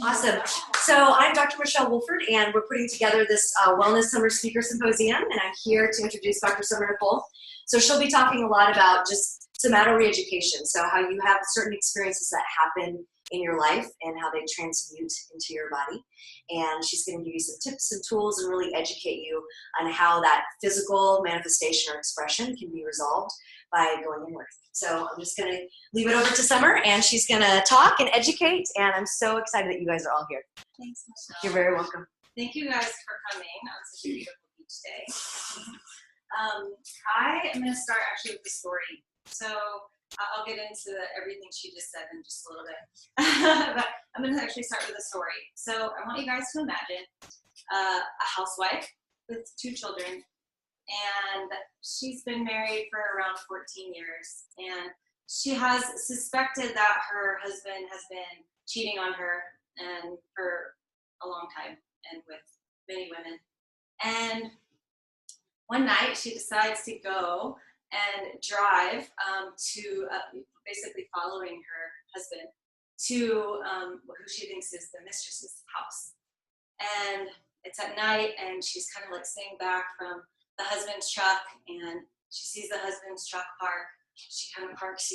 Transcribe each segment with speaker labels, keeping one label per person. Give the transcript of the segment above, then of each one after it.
Speaker 1: Awesome. So I'm Dr. Michelle Wolford, and we're putting together this Wellness Summer Speaker Symposium, and I'm here to introduce Dr. Summer Nicole. So she'll be talking a lot about just somatic re-education, so how you have certain experiences that happen in your life and how they transmute into your body. And she's going to give you some tips and tools and really educate you on how that physical manifestation or expression can be resolved by going inward. So I'm just going to leave it over to Summer, and she's going to talk and educate, and I'm so excited that you guys are all here.
Speaker 2: Thanks, Michelle.
Speaker 1: You're very welcome.
Speaker 2: Thank you guys for coming on such a beautiful beach day. I am going to start actually with the story. So I'll get into everything she just said in just a little bit. But I'm going to actually start with a story. So I want you guys to imagine a housewife with 2 children. And she's been married for around 14 years. And she has suspected that her husband has been cheating on her and for a long time and with many women. And one night she decides to go and drive to basically following her husband to who she thinks is the mistress's house. And it's at night, and she's kind of like staying back from the husband's truck, and she sees the husband's truck park. She kind of parks,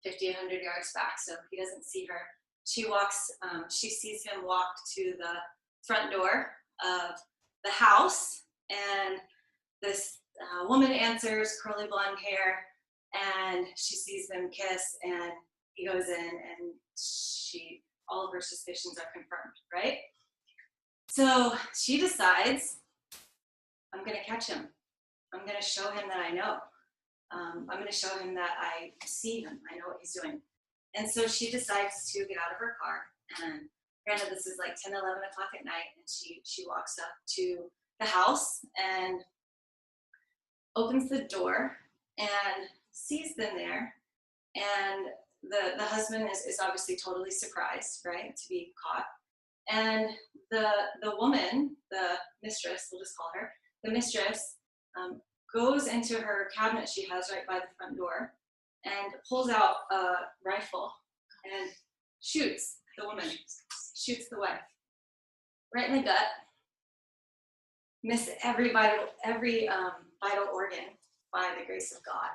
Speaker 2: 50, 100 yards back, so he doesn't see her. She walks, she sees him walk to the front door of the house, and this woman answers, curly blonde hair, and she sees them kiss, and he goes in, and all of her suspicions are confirmed, right? So she decides, I'm gonna catch him. I'm gonna show him that I know. I'm gonna show him that I see him. I know what he's doing. And so she decides to get out of her car. And granted, this is like 10, 11 o'clock at night. And she walks up to the house and opens the door and sees them there. And the husband is obviously totally surprised, right, to be caught. And the woman, the mistress, we'll just call her, the mistress, goes into her cabinet she has right by the front door and pulls out a rifle and shoots the woman, shoots the wife, right in the gut, miss every vital organ by the grace of God.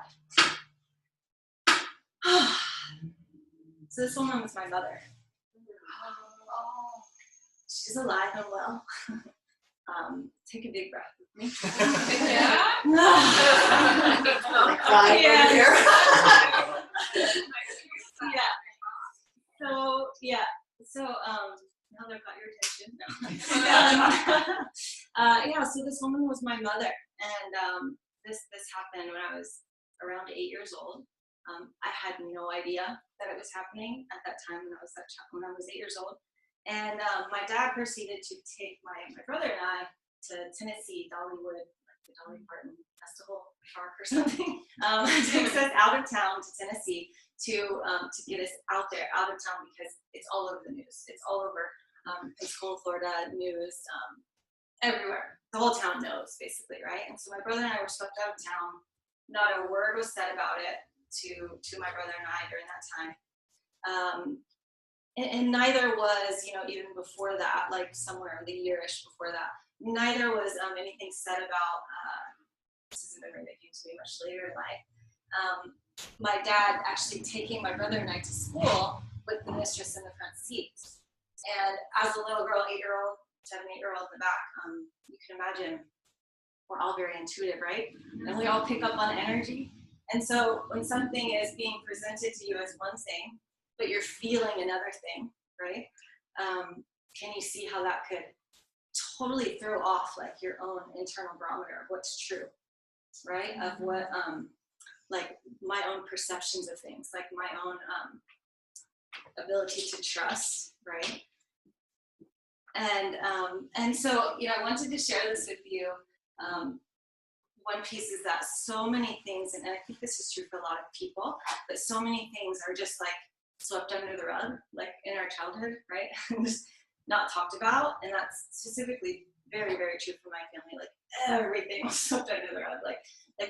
Speaker 2: So this woman was my mother. She's alive and well. Take a big breath with me. Yeah. So now they've got your attention. So this woman was my mother, and this happened when I was around 8 years old. I had no idea that it was happening at that time when I was 8 years old. And my dad proceeded to take my brother and I to Tennessee, Dollywood, like the Dolly Parton Festival Park or something. Takes us out of town to Tennessee to get us out of town, because it's all over the news. It's all over Pensacola, Florida news, everywhere. The whole town knows, basically, right? And so my brother and I were swept out of town. Not a word was said about it to my brother and I during that time. And neither was, even before that, like somewhere the year-ish before that, neither was anything said about, this is a memory that came to me much later in life, my dad actually taking my brother and I to school with the mistress in the front seat. And as a little girl, 7, 8-year-old in the back, you can imagine we're all very intuitive, right? And we all pick up on energy. And so when something is being presented to you as one thing, but you're feeling another thing, right? Can you see how that could totally throw off like your own internal barometer of what's true, right? Of what, like my own perceptions of things, like my own ability to trust, right? And so, I wanted to share this with you. One piece is that so many things, and I think this is true for a lot of people, but so many things are just like swept under the rug, like in our childhood, right? Just not talked about. And that's specifically very, very true for my family. Like everything was swept under the rug, like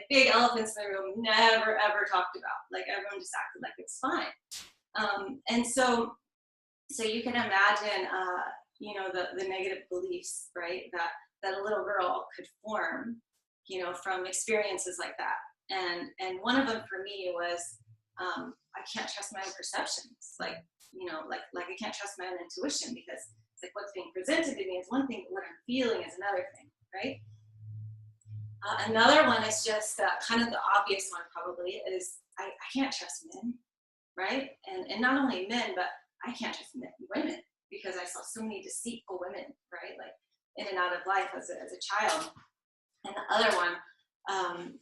Speaker 2: big elephants in the room, never ever talked about. Like everyone just acted like it's fine. And so So you can imagine, you know, the negative beliefs, right, that a little girl could form, you know, from experiences like that. And one of them for me was, I can't trust my own perceptions. Like, you know, like I can't trust my own intuition, because it's like what's being presented to me is one thing, but what I'm feeling is another thing, right? Another one is just kind of the obvious one, probably, is I can't trust men, right? And not only men, but I can't trust women, because I saw so many deceitful women, right? Like in and out of life as a child. And the other one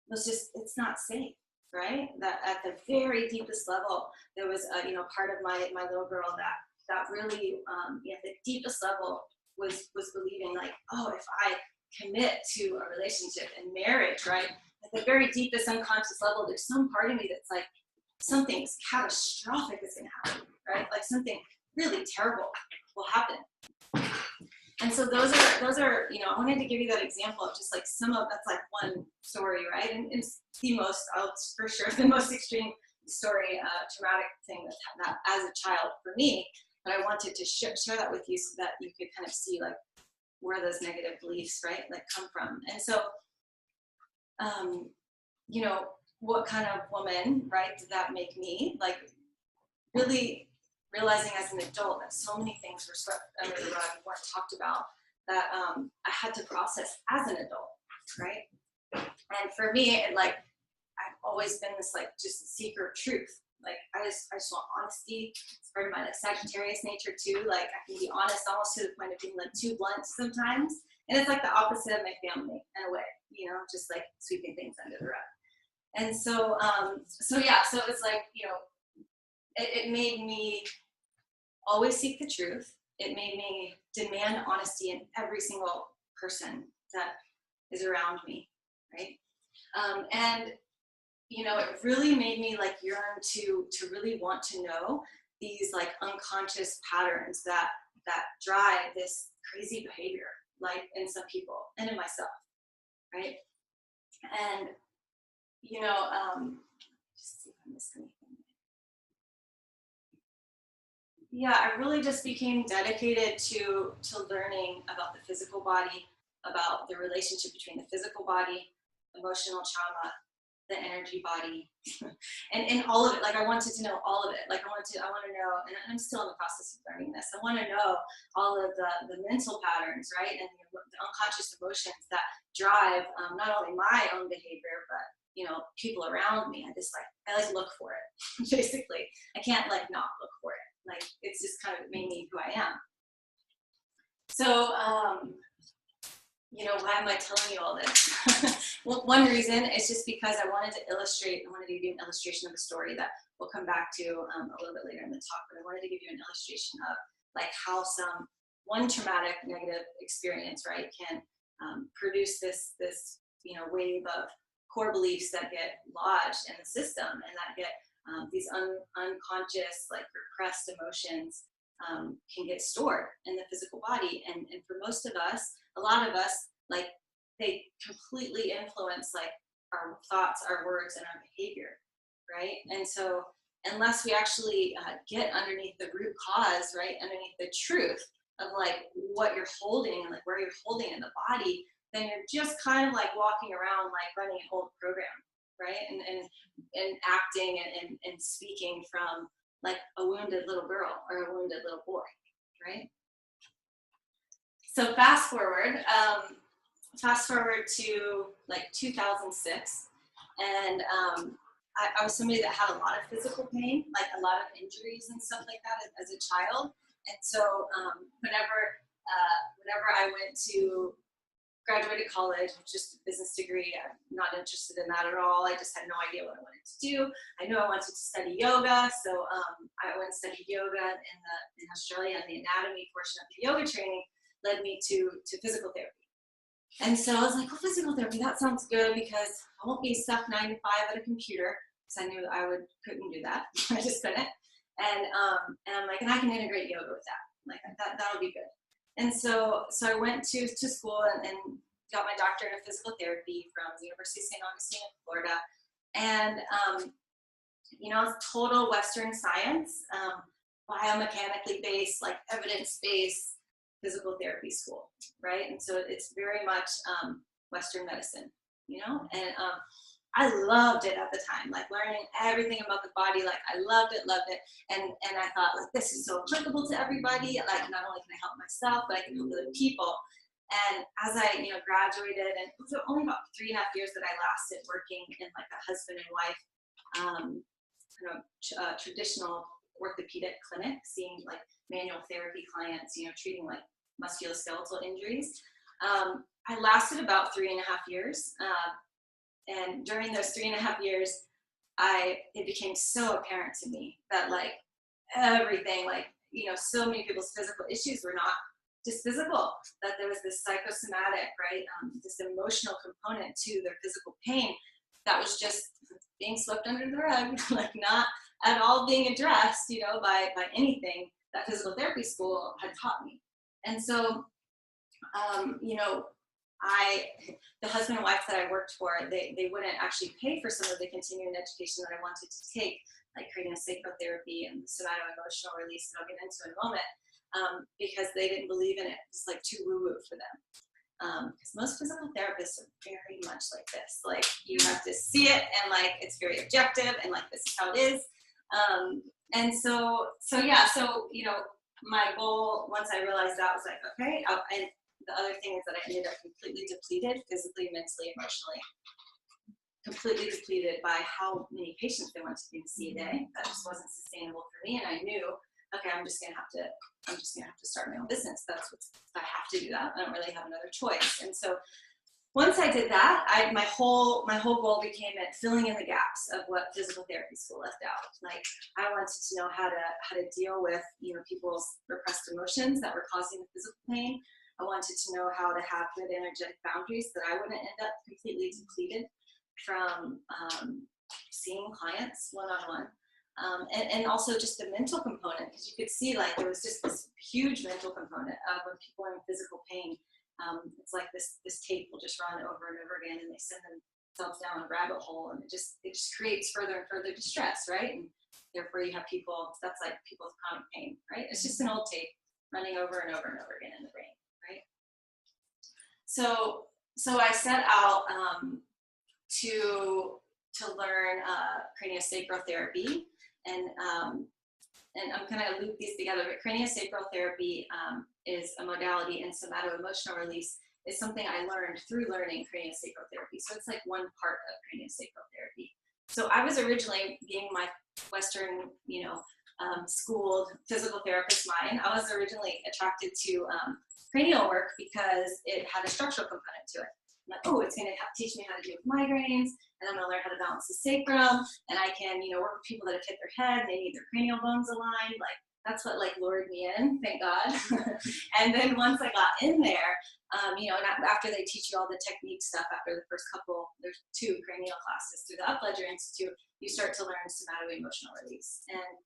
Speaker 2: was just, it's not safe, right? That at the very deepest level, there was a, you know, part of my little girl that really, at the deepest level was believing like, oh, if I commit to a relationship and marriage, right? At the very deepest unconscious level, there's some part of me that's like, something's catastrophic is going to happen, right? Like something really terrible will happen. And so those are, you know, I wanted to give you that example of just like some of, that's like one story, right? And it's the most, for sure, the most extreme story, traumatic thing that as a child for me, but I wanted to share that with you so that you could kind of see like where those negative beliefs, right, like come from. And so, you know, what kind of woman, right, did that make me? Like really realizing as an adult that so many things were swept under the rug, weren't talked about, that I had to process as an adult, right? And for me, it, like, I've always been this like just seeker of truth. Like I just want honesty. It's part of my like Sagittarius nature too. Like I can be honest almost to the point of being like too blunt sometimes. And it's like the opposite of my family in a way, you know, just like sweeping things under the rug. And so, so it's like, you know, it made me always seek the truth. It made me demand honesty in every single person that is around me, right? And you know, it really made me like yearn to really want to know these like unconscious patterns that drive this crazy behavior, like in some people and in myself, right? And you know, just see if I missed anything. Yeah, I really just became dedicated to learning about the physical body, about the relationship between the physical body, emotional trauma, the energy body, and all of it. Like I wanted to know all of it. Like I want to know, and I'm still in the process of learning this. I want to know all of the mental patterns, right, and the unconscious emotions that drive not only my own behavior, but you know, people around me. I like look for it. Basically, I can't like not look for it. Like it's just kind of made me who I am. So, you know, why am I telling you all this? Well, one reason is just because I wanted to give you an illustration of a story that we'll come back to a little bit later in the talk, but I wanted to give you an illustration of like how one traumatic negative experience, right, can produce this, you know, wave of core beliefs that get lodged in the system and that get these unconscious, like repressed emotions can get stored in the physical body. And for most of us, a lot of us, like they completely influence like our thoughts, our words, and our behavior, right? And so unless we actually get underneath the root cause, right, underneath the truth of like what you're holding and like where you're holding in the body, then you're just kind of like walking around like running an old program, right? And acting and speaking from like a wounded little girl or a wounded little boy, right? So fast forward to like 2006, and I was somebody that had a lot of physical pain, like a lot of injuries and stuff like that as a child. And so whenever I went to graduated college with just a business degree, I'm not interested in that at all. I just had no idea what I wanted to do. I knew I wanted to study yoga, so I went and studied yoga in Australia, and the anatomy portion of the yoga training led me to physical therapy. And so I was like, well, physical therapy, that sounds good because I won't be stuck 9 to 5 at a computer, because I knew I couldn't do that. I just couldn't. And I'm like, and I can integrate yoga with that. Like that'll be good. And so I went to school and got my doctorate in physical therapy from the University of St. Augustine in Florida. And, you know, it's total Western science. biomechanically based, like evidence-based physical therapy school, right? And so it's very much Western medicine, you know? And I loved it at the time, like learning everything about the body. Like I loved it. And I thought, like, this is so applicable to everybody. Like not only can I help myself, but I can help other people. And as I, graduated, and it was only about 3.5 years that I lasted working in like a husband and wife, traditional orthopedic clinic, seeing like manual therapy clients, treating like musculoskeletal injuries. I lasted about 3.5 years. And during those 3.5 years, it became so apparent to me that like everything, like, so many people's physical issues were not just physical, that there was this psychosomatic, right? This emotional component to their physical pain that was just being swept under the rug, like not at all being addressed, by anything that physical therapy school had taught me. And so, the husband and wife that I worked for, they wouldn't actually pay for some of the continuing education that I wanted to take, like craniosacral therapy and somato-emotional release that I'll get into in a moment, because they didn't believe in it. It's like too woo-woo for them. Because most physical therapists are very much like this. Like you have to see it, and like it's very objective, and like this is how it is. And so my goal, once I realized that, was like, okay. And the other thing is that I ended up completely depleted, physically, mentally, emotionally, completely depleted by how many patients they wanted to see a day. That just wasn't sustainable for me, and I knew, okay, I'm just gonna have to start my own business. I have to do that. I don't really have another choice. And so once I did that, my whole goal became at filling in the gaps of what physical therapy school left out. Like I wanted to know how to deal with people's repressed emotions that were causing the physical pain. I wanted to know how to have good energetic boundaries, that I wouldn't end up completely depleted from seeing clients one-on-one. And also just the mental component, because you could see like there was just this huge mental component of when people are in physical pain. It's like this tape will just run over and over again, and they send themselves down a rabbit hole, and it just creates further and further distress, right? And therefore you have people, that's like people with chronic pain, right? It's just an old tape running over and over and over again in the brain, right? So I set out to learn craniosacral therapy, and I'm going to loop these together, but craniosacral therapy is a modality, and somato-emotional release is something I learned through learning craniosacral therapy. So it's like one part of craniosacral therapy. So I was originally, being my Western, schooled physical therapist mind, I was originally attracted to cranial work because it had a structural component to it. I'm like, oh, it's going to teach me how to deal with migraines, and I'm going to learn how to balance the sacrum, and I can, work with people that have hit their head, they need their cranial bones aligned. Like, that's what like lured me in, thank God. And then once I got in there, and after they teach you all the technique stuff, after the first couple, there's 2 cranial classes through the Upledger Institute, you start to learn somato-emotional release. And,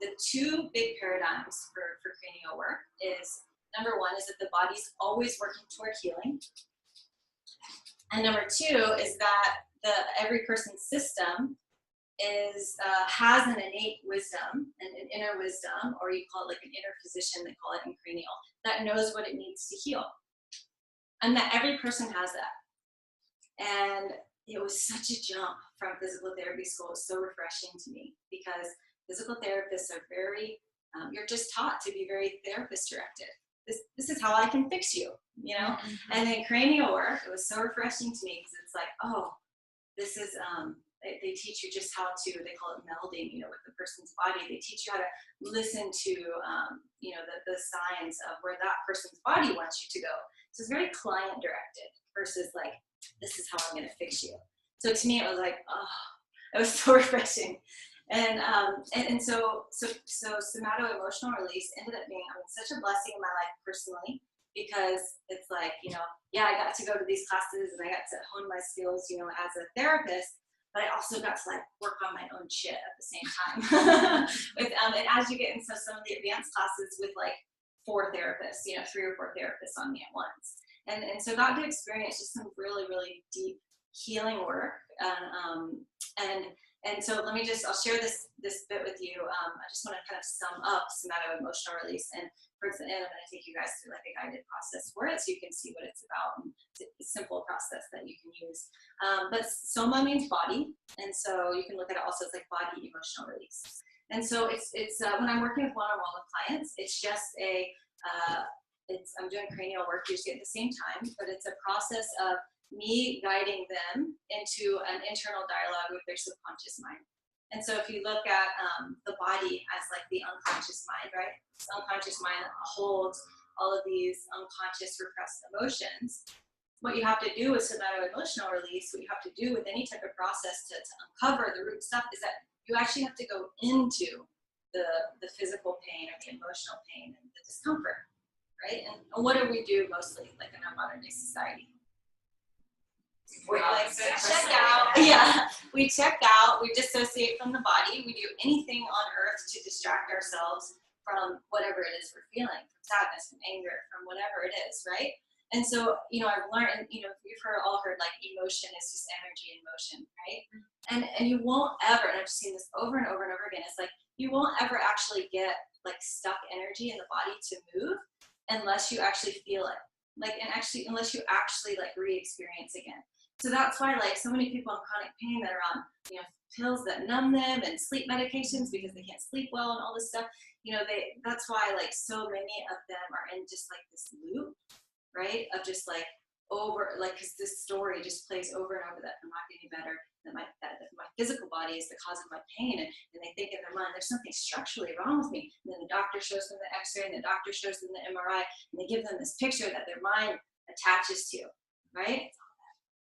Speaker 2: the 2 big paradigms for cranial work is, number 1 is that the body's always working toward healing. And number 2 is that every person's system has an innate wisdom, and an inner wisdom, or you call it like an inner physician, they call it in cranial, that knows what it needs to heal. And that every person has that. And it was such a jump from physical therapy school. It was so refreshing to me, because physical therapists are very, you're just taught to be very therapist directed. This is how I can fix you, Mm-hmm. And then cranial work, it was so refreshing to me, because it's like, oh, this is, they teach you just how to, they call it melding, with the person's body. They teach you how to listen to, the signs of where that person's body wants you to go. So it's very client directed versus like, this is how I'm going to fix you. So to me, it was like, oh, it was so refreshing. And so somato-emotional release ended up being, such a blessing in my life personally, because it's like, I got to go to these classes, and I got to hone my skills, as a therapist, but I also got to like work on my own shit at the same time. And as you get into some of the advanced classes with like 4 therapists, 3 or 4 therapists on me at once. And so got to experience just some really, really deep healing work. And so I'll share this bit with you. I just want to kind of sum up somato-emotional release. And for the end, I'm going to take you guys through like a guided process for it so you can see what it's about. And it's a simple process that you can use. But soma means body. And so you can look at it also as like body emotional release. And so it's when I'm working with one-on-one with clients, it's just I'm doing cranial work usually at the same time, but it's a process of me guiding them into an internal dialogue with their subconscious mind. And so if you look at the body as like the unconscious mind, right? This unconscious mind holds all of these unconscious repressed emotions. What you have to do with somato-emotional release, what you have to do with any type of process to uncover the root stuff is that you actually have to go into the physical pain or the emotional pain and the discomfort, right? And what do we do mostly like in our modern day society? We like check out. Yeah, we check out. We dissociate from the body. We do anything on earth to distract ourselves from whatever it is we're feeling, from sadness, from anger, from whatever it is, right? And so, I've learned, you've all heard like emotion is just energy in motion, right? And you won't ever, and I've seen this over and over and over again, it's like you won't ever actually get like stuck energy in the body to move unless you actually feel it. Unless you actually like re-experience again. So that's why like so many people in chronic pain that are on, pills that numb them and sleep medications because they can't sleep well and all this stuff, that's why like so many of them are in just like this loop, right? Of just like because this story just plays over and over that I'm not getting better, that my physical body is the cause of my pain, and they think in their mind there's something structurally wrong with me. And then the doctor shows them the x-ray and the doctor shows them the MRI and they give them this picture that their mind attaches to, right?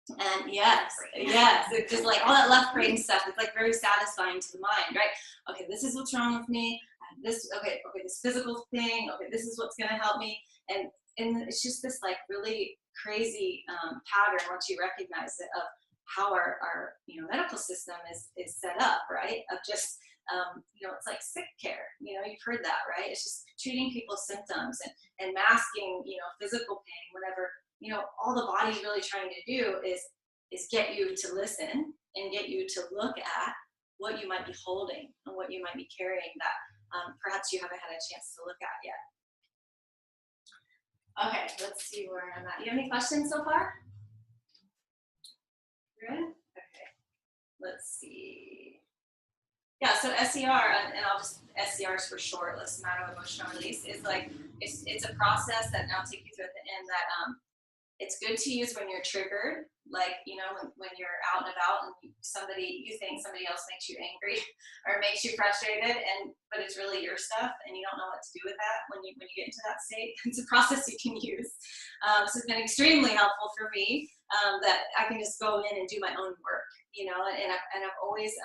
Speaker 2: And yes, it's just like all that left brain stuff. It's like very satisfying to the mind, right? Okay, this is what's wrong with me. This physical thing. Okay, this is what's gonna help me. And it's just this like really crazy pattern once you recognize it of how our medical system is set up, right? Of just it's like sick care. You've heard that, right? It's just treating people's symptoms and masking physical pain whenever. All the body's really trying to do is get you to listen and get you to look at what you might be holding and what you might be carrying that perhaps you haven't had a chance to look at yet. Okay, let's see where I'm at. You have any questions so far? Good? Okay, let's see. Yeah, so SER, and I'll just, SER is for short, somato-emotional release, is like, it's a process that, and I'll take you through at the end, that it's good to use when you're triggered, like, when you're out and about and you think somebody else makes you angry or makes you frustrated, but it's really your stuff and you don't know what to do with that when you get into that state. It's a process you can use. So it's been extremely helpful for me that I can just go in and do my own work, and I've always,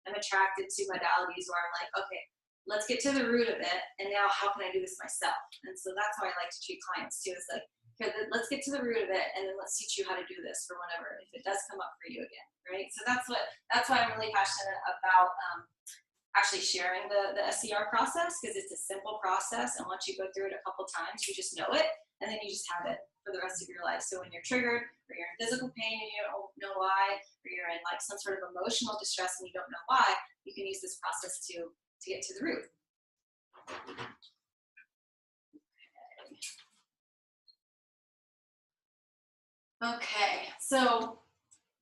Speaker 2: I'm attracted to modalities where I'm like, okay, let's get to the root of it, and now how can I do this myself? And so that's how I like to treat clients too. It's like, okay, let's get to the root of it, and then let's teach you how to do this for whenever, if it does come up for you again, right? So that's why I'm really passionate about actually sharing the SER process, because it's a simple process, and once you go through it a couple times, you just know it, and then you just have it for the rest of your life. So when you're triggered, or you're in physical pain and you don't know why, or you're in like some sort of emotional distress and you don't know why, you can use this process to get to the root. Okay, so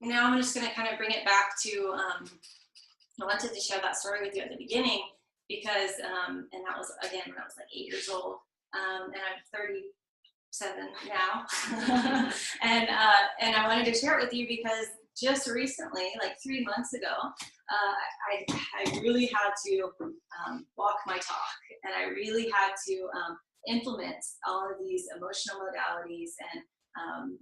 Speaker 2: now I'm just going to kind of bring it back to, I wanted to share that story with you at the beginning because, and that was, again, when I was like 8 years old, and I'm 37 now, and I wanted to share it with you because just recently, like 3 months ago, I really had to walk my talk, and I really had to implement all of these emotional modalities and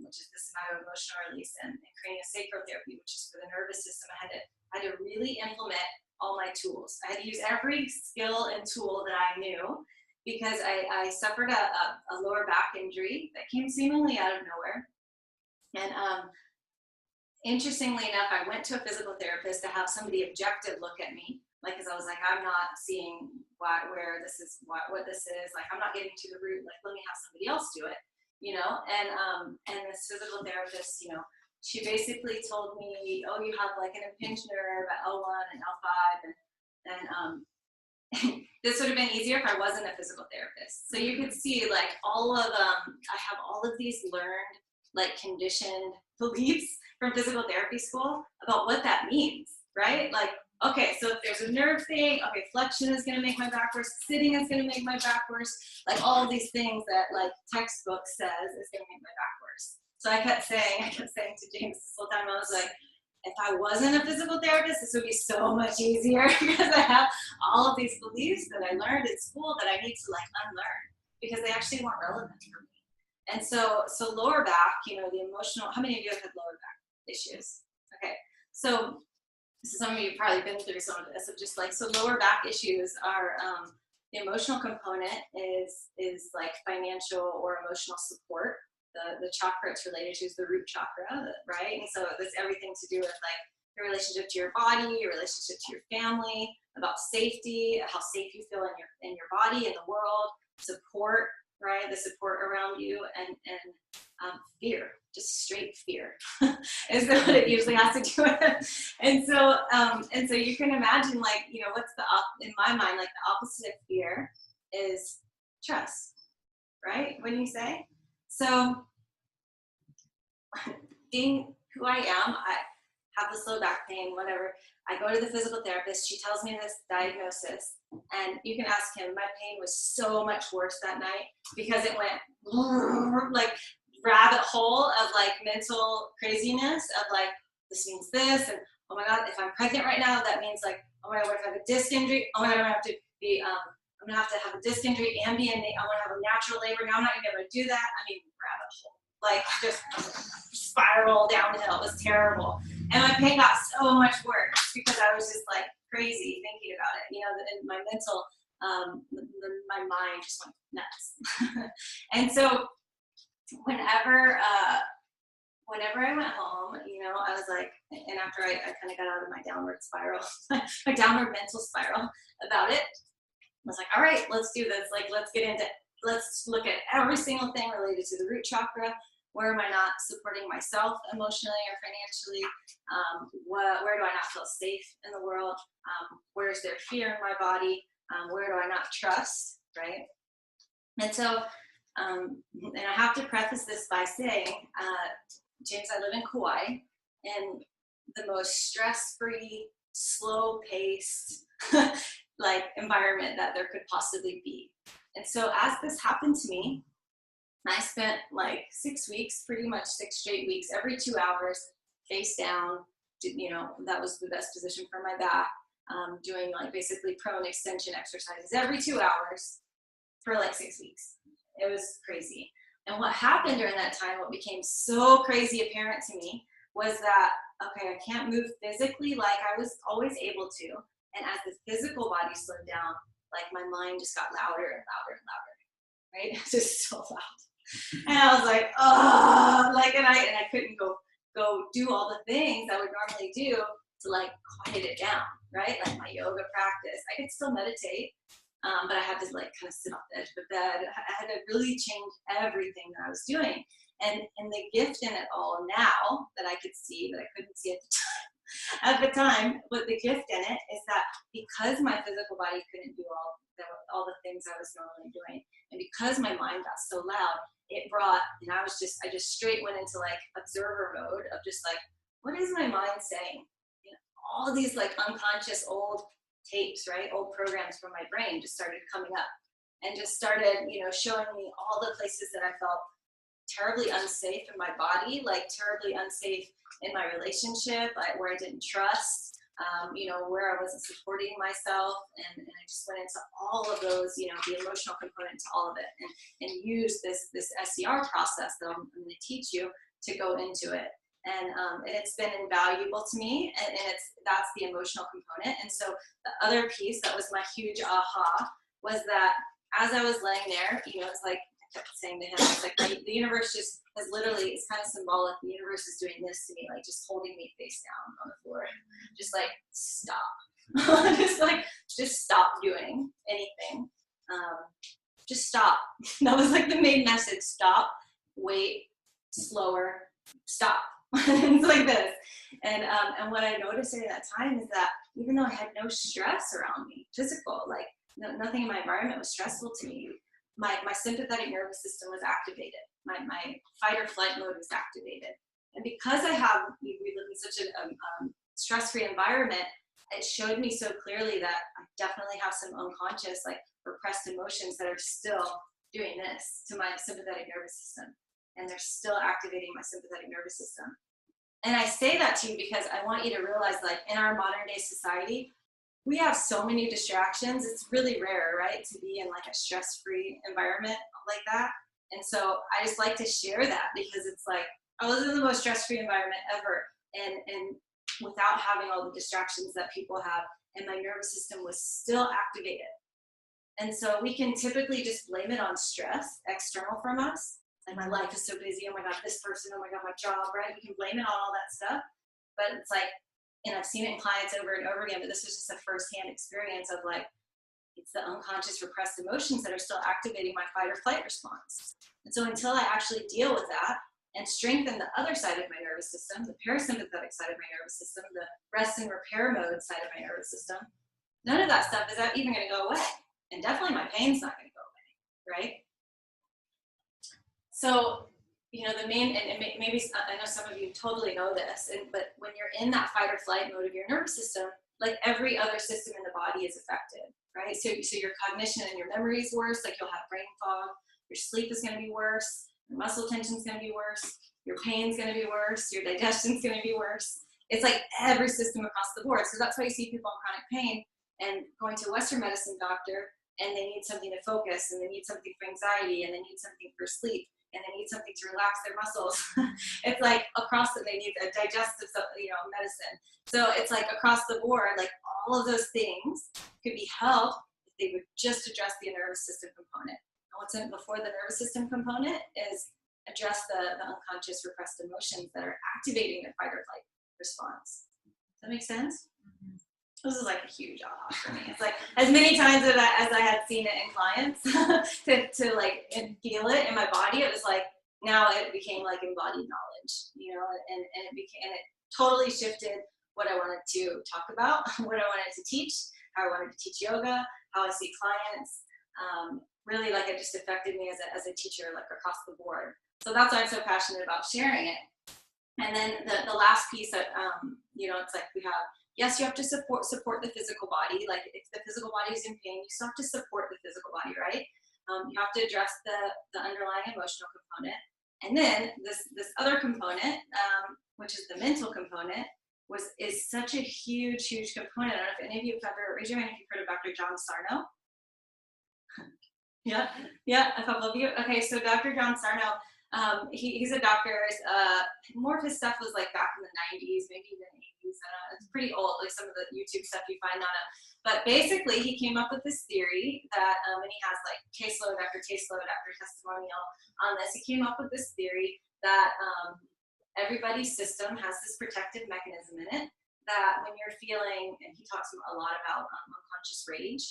Speaker 2: which is the somato-emotional release, and craniosacral therapy, which is for the nervous system. I had to really implement all my tools. I had to use every skill and tool that I knew because I suffered a lower back injury that came seemingly out of nowhere. And interestingly enough, I went to a physical therapist to have somebody objective look at me, like, because I was like, I'm not seeing what this is, like, I'm not getting to the root, like, let me have somebody else do it. And this physical therapist, she basically told me, oh, you have like an impinged nerve at L1 and L5, and this would have been easier if I wasn't a physical therapist. So you could see like all of I have all of these learned, like conditioned beliefs from physical therapy school about what that means, right? Like, okay, so if there's a nerve thing, okay, flexion is going to make my back worse, sitting is going to make my back worse, like all of these things that like textbook says is going to make my back worse. So I kept saying to James this whole time, I was like, if I wasn't a physical therapist, this would be so much easier because I have all of these beliefs that I learned in school that I need to like unlearn because they actually weren't relevant for me. And so lower back, you know, the emotional, how many of you have had lower back issues? Okay, so some of you have probably been through some of this, of just like, so lower back issues are, the emotional component is like financial or emotional support. The chakra it's related to is the root chakra, right? And so there's everything to do with like your relationship to your body, your relationship to your family, about safety, how safe you feel in your body, in the world, support, right? The support around you, and fear, just straight fear is what it usually has to do with. And so you can imagine, like, you know, what's in my mind, like the opposite of fear is trust, right? Wouldn't you say? So being who I am, I have this low back pain, whatever. I go to the physical therapist. She tells me this diagnosis, and you can ask him. My pain was so much worse that night because it went like rabbit hole of like mental craziness of like, this means this, and oh my God, if I'm pregnant right now, that means like, oh my God, what if I have a disc injury? Oh my God, I'm gonna have to have a disc injury and I want to have a natural labor. Now I'm not gonna be able to do that. I mean, rabbit hole. Like just spiral downhill. It was terrible. And my pain got so much worse because I was just like crazy thinking about it. You know, and my mental, my mind just went nuts. And so whenever I went home, you know, I was like, and after I kind of got out of my downward spiral, my downward mental spiral about it, I was like, all right, let's do this. Like, let's look at every single thing related to the root chakra. Where am I not supporting myself emotionally or financially? Where do I not feel safe in the world? Where is there fear in my body? Where do I not trust, right? And so, and I have to preface this by saying, James, I live in Kauai, in the most stress-free, slow-paced, like environment that there could possibly be. And so as this happened to me, I spent like 6 weeks, pretty much 6 straight weeks, every 2 hours, face down, you know, that was the best position for my back, doing like basically prone extension exercises every 2 hours for like 6 weeks. It was crazy. And what happened during that time, what became so crazy apparent to me, was that, okay, I can't move physically like I was always able to. And as the physical body slowed down, like my mind just got louder and louder and louder, right? Just so loud. And I was like, oh, like, and I couldn't go do all the things I would normally do to like quiet it down, right? Like my yoga practice. I could still meditate, but I had to like kind of sit off the edge of the bed. I had to really change everything that I was doing. And the gift in it all now that I could see that I couldn't see at the time, but the gift in it is that because my physical body couldn't do all the things I was normally doing, and because my mind got so loud, it brought, and I just straight went into like observer mode of just like, what is my mind saying? You know, all these like unconscious old tapes, right? Old programs from my brain just started coming up and just started, you know, showing me all the places that I felt terribly unsafe in my body, like terribly unsafe in my relationship, where I didn't trust, you know, where I wasn't supporting myself, and I just went into all of those, you know, the emotional component to all of it, and use this SCR process that I'm going to teach you to go into it. And it's been invaluable to me, and that's the emotional component. And so the other piece that was my huge aha was that as I was laying there, you know, it's like, I kept saying to him, it's like the universe just has literally, it's kind of symbolic. The universe is doing this to me, like just holding me face down on the floor, just like stop, just stop doing anything, just stop. That was like the main message: stop, wait, slower, stop. It's like this. And what I noticed during that time is that even though I had no stress around me, physical, like nothing in my environment was stressful to me, my sympathetic nervous system was activated. My fight or flight mode was activated. And because we live in such a stress-free environment, it showed me so clearly that I definitely have some unconscious, like repressed emotions that are still doing this to my sympathetic nervous system. And they're still activating my sympathetic nervous system. And I say that to you because I want you to realize, like, in our modern day society, we have so many distractions. It's really rare, right, to be in like a stress-free environment like that. And so I just like to share that because it's like, I was in the most stress-free environment ever. And without having all the distractions that people have, and my nervous system was still activated. And so we can typically just blame it on stress, external from us. Like, my life is so busy, oh my God, this person, oh my God, my job, right? We can blame it on all that stuff. But it's like, and I've seen it in clients over and over again, but this was just a firsthand experience of like, it's the unconscious repressed emotions that are still activating my fight or flight response. And so until I actually deal with that and strengthen the other side of my nervous system, the parasympathetic side of my nervous system, the rest and repair mode side of my nervous system, none of that stuff is even going to go away. And definitely my pain's not going to go away, right? So, you know, the main, and maybe I know some of you totally know this, but when you're in that fight or flight mode of your nervous system, like every other system in the body is affected, right? So your cognition and your memory is worse, like you'll have brain fog, your sleep is going to be worse, your muscle tension is going to be worse, your pain's going to be worse, your digestion's going to be worse. It's like every system across the board. So that's why you see people in chronic pain and going to a Western medicine doctor, and they need something to focus, and they need something for anxiety, and they need something for sleep, and they need something to relax their muscles. It's like across they need a digestive, medicine. So it's like across the board, like all of those things could be helped if they would just address the nervous system component. And what's in before the nervous system component is address the unconscious repressed emotions that are activating their fight or flight response. Does that make sense? Mm-hmm. This is like a huge aha for me. It's like as many times as I had seen it in clients to like and feel it in my body, it was like now it became like embodied knowledge, and it totally shifted what I wanted to talk about, what I wanted to teach, how I wanted to teach yoga, how I see clients. Really, like, it just affected me as a teacher, like across the board. So that's why I'm so passionate about sharing it. And then the last piece that it's like we have. Yes, you have to support the physical body. Like, if the physical body is in pain, you still have to support the physical body, right? You have to address the underlying emotional component. And then this other component, which is the mental component, is such a huge component. I don't know if any of you have ever, raise your hand if you've heard of Dr. John Sarno. Yeah, a couple of you. Okay, so Dr. John Sarno, he's a doctor. More of his stuff was like back in the 90s, maybe even 80s. It's pretty old, like some of the YouTube stuff you find on it. But basically, he came up with this theory that, and he has like caseload after testimonial on this. He came up with this theory that everybody's system has this protective mechanism in it that when you're feeling, and he talks a lot about unconscious rage.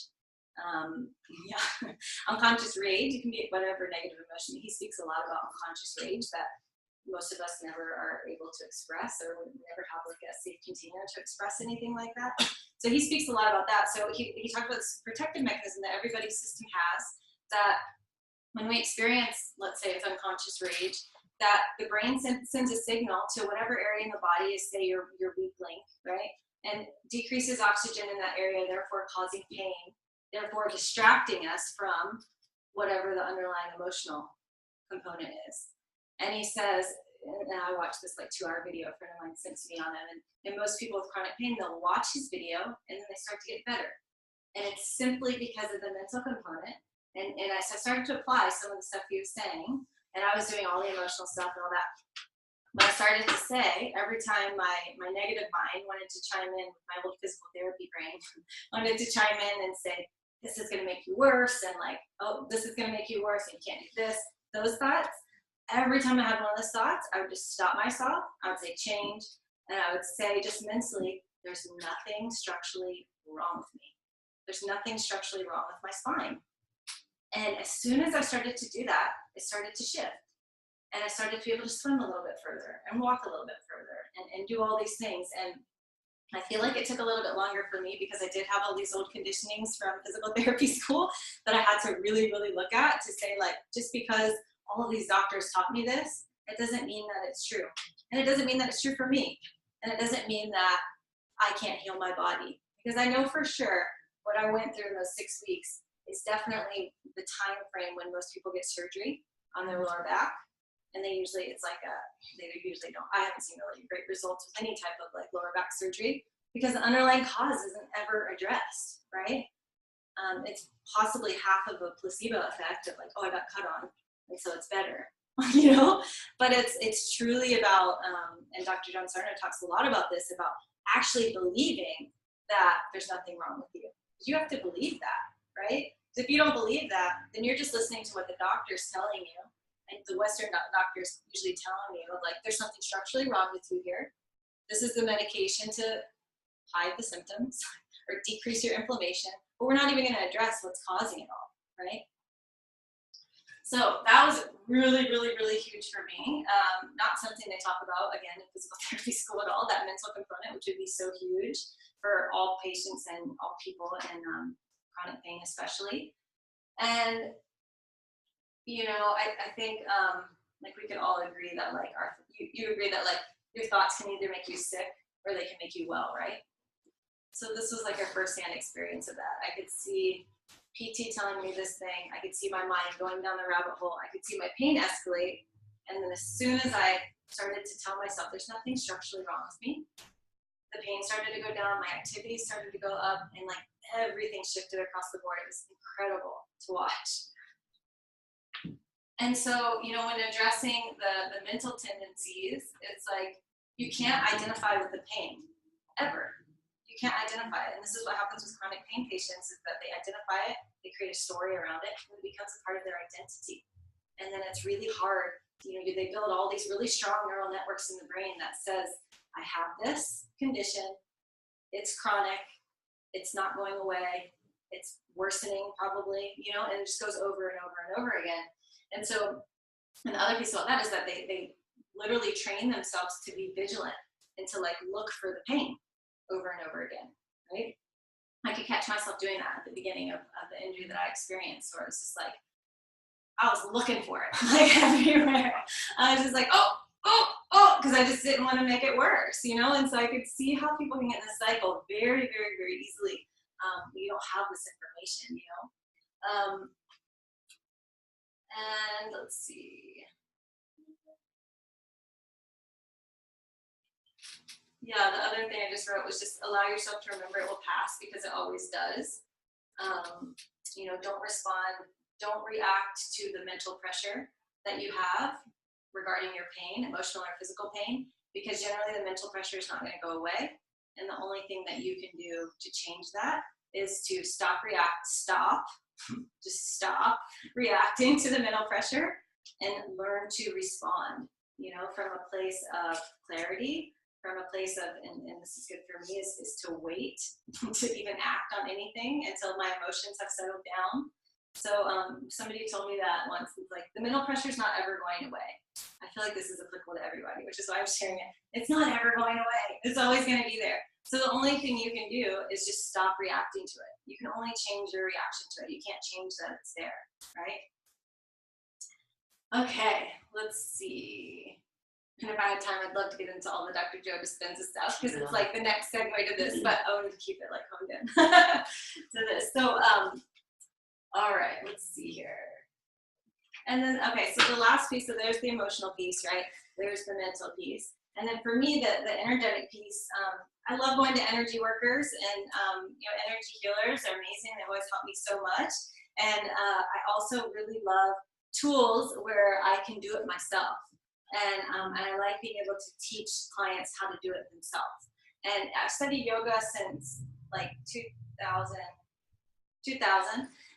Speaker 2: Unconscious rage, it can be whatever negative emotion. He speaks a lot about unconscious rage that most of us never are able to express, or we never have like a safe container to express anything like that. So he speaks a lot about that. So he talked about this protective mechanism that everybody's system has, that when we experience, let's say it's unconscious rage, that the brain sends a signal to whatever area in the body is, say, your weak link, right? And decreases oxygen in that area, therefore causing pain, therefore distracting us from whatever the underlying emotional component is. And he says, and I watched this like 2-hour video a friend of mine sent to me on him, and most people with chronic pain, they'll watch his video and then they start to get better. And it's simply because of the mental component. And as I started to apply some of the stuff he was saying, and I was doing all the emotional stuff and all that, but I started to say, every time my negative mind wanted to chime in with my old physical therapy brain, wanted to chime in and say, this is going to make you worse, and like, oh, this is going to make you worse, and you can't do this, those thoughts. Every time I had one of those thoughts, I would just stop myself. I would say change, and I would say just mentally, there's nothing structurally wrong with me. There's nothing structurally wrong with my spine. And as soon as I started to do that, it started to shift. And I started to be able to swim a little bit further and walk a little bit further and do all these things. And I feel like it took a little bit longer for me because I did have all these old conditionings from physical therapy school that I had to really, really look at to say, like, just because all of these doctors taught me this, it doesn't mean that it's true. And it doesn't mean that it's true for me. And it doesn't mean that I can't heal my body. Because I know for sure what I went through in those 6 weeks is definitely the time frame when most people get surgery on their lower back. And they usually don't, I haven't seen really great results with any type of like lower back surgery because the underlying cause isn't ever addressed, right? It's possibly half of a placebo effect of like, oh, I got cut on, and so it's better, you know? But it's truly about, and Dr. John Sarno talks a lot about this, about actually believing that there's nothing wrong with you. You have to believe that, right? If you don't believe that, then you're just listening to what the doctor's telling you. And the Western doctors usually telling you, like, there's something structurally wrong with you here. This is the medication to hide the symptoms or decrease your inflammation, but we're not even going to address what's causing it all, right? So that was really, really, really huge for me. Not something they talk about, again, in physical therapy school at all, that mental component, which would be so huge for all patients and all people in chronic pain especially. And you know, I think like we could all agree that like you agree that like your thoughts can either make you sick or they can make you well, right? So this was like a firsthand experience of that. I could see PT telling me this thing. I could see my mind going down the rabbit hole. I could see my pain escalate. And then as soon as I started to tell myself there's nothing structurally wrong with me, the pain started to go down, my activities started to go up, and like everything shifted across the board. It was incredible to watch. And so, you know, when addressing the mental tendencies, it's like you can't identify with the pain, ever. You can't identify it. And this is what happens with chronic pain patients is that they identify it, they create a story around it, and it becomes a part of their identity. And then it's really hard. You know, they build all these really strong neural networks in the brain that says, I have this condition, it's chronic, it's not going away, it's worsening probably, you know, and it just goes over and over and over again. And so, and the other piece about that is that they literally train themselves to be vigilant and to like look for the pain over and over again, right? I could catch myself doing that at the beginning of the injury that I experienced, where it's just like, I was looking for it, like everywhere. I was just like, oh, because I just didn't want to make it worse, you know? And so I could see how people can get in this cycle very, very, very easily. You don't have this information, you know? And let's see. Yeah, the other thing I just wrote was just allow yourself to remember it will pass because it always does. You know, don't react to the mental pressure that you have regarding your pain, emotional or physical pain, because generally the mental pressure is not going to go away. And the only thing that you can do to change that is to stop reacting to the mental pressure and learn to respond, you know, from a place of clarity, from a place of, and this is good for me, is to wait to even act on anything until my emotions have settled down. So somebody told me that once, it's like, the mental pressure is not ever going away. I feel like this is applicable to everybody, which is why I'm sharing it. It's not ever going away. It's always going to be there. So the only thing you can do is just stop reacting to it. You can only change your reaction to it. You can't change that it's there, right? Okay, let's see. And if I had time, I'd love to get into all the Dr. Joe Dispenza stuff because it's like the next segue to this, but I wanted to keep it like honed in to this. So, all right, let's see here. And then, okay, so the last piece, so there's the emotional piece, right? There's the mental piece. And then for me, the energetic piece, I love going to energy workers and, you know, energy healers are amazing. They always help me so much. And I also really love tools where I can do it myself. And I like being able to teach clients how to do it themselves. And I've studied yoga since like 2000,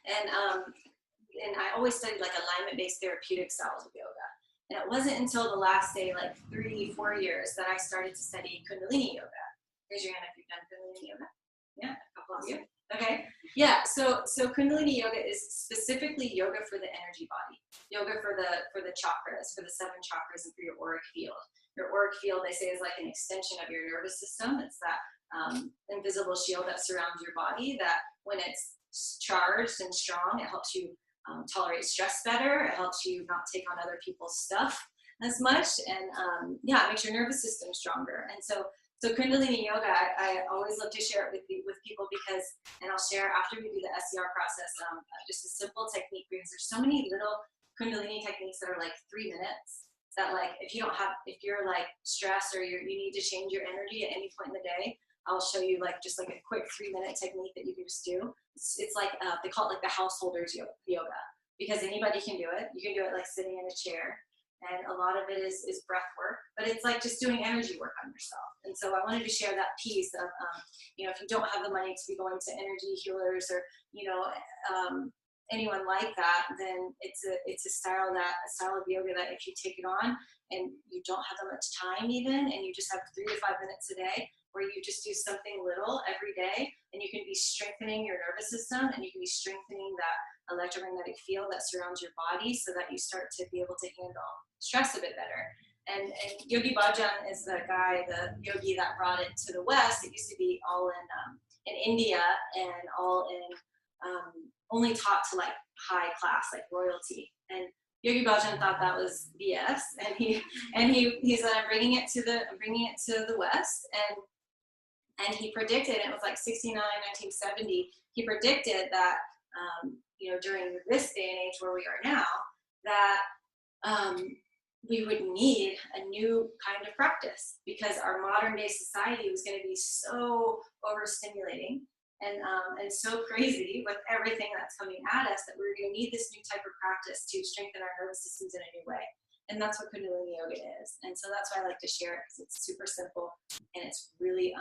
Speaker 2: and I always studied like alignment-based therapeutic styles of yoga. And it wasn't until the last, say, like 3-4 years that I started to study Kundalini yoga. Raise your hand if you've done Kundalini yoga. Yeah, a couple of you. Okay. Yeah. So Kundalini yoga is specifically yoga for the energy body, yoga for the chakras, for the 7 chakras, and for your auric field. Your auric field, they say, is like an extension of your nervous system. It's that invisible shield that surrounds your body. That when it's charged and strong, it helps you tolerate stress better. It helps you not take on other people's stuff as much, and yeah, it makes your nervous system stronger. And so Kundalini yoga, I always love to share it with people because, and I'll share after we do the SCR process, just a simple technique, because there's so many little Kundalini techniques that are like 3 minutes that, like, if you're like stressed or you need to change your energy at any point in the day, I'll show you like just like a quick 3-minute technique that you can just do. It's like, they call it like the householder's yoga, because anybody can do it. You can do it like sitting in a chair. And a lot of it is breath work, but it's like just doing energy work on yourself. And so I wanted to share that piece of, if you don't have the money to be going to energy healers or, anyone like that, then it's a style of yoga that if you take it on and you don't have that much time even, and you just have 3 to 5 minutes a day, where you just do something little every day, and you can be strengthening your nervous system, and you can be strengthening that electromagnetic field that surrounds your body, so that you start to be able to handle stress a bit better. And Yogi Bhajan is the yogi that brought it to the West. It used to be all in India and all in only taught to like high class, like royalty. And Yogi Bhajan thought that was BS, and he said, I'm bringing it to the West, and he predicted, it was like 69, 1970. He predicted that during this day and age where we are now, that we would need a new kind of practice, because our modern day society was going to be so overstimulating and so crazy with everything that's coming at us, that we're going to need this new type of practice to strengthen our nervous systems in a new way. And that's what Kundalini yoga is. And so that's why I like to share it, because it's super simple and it's really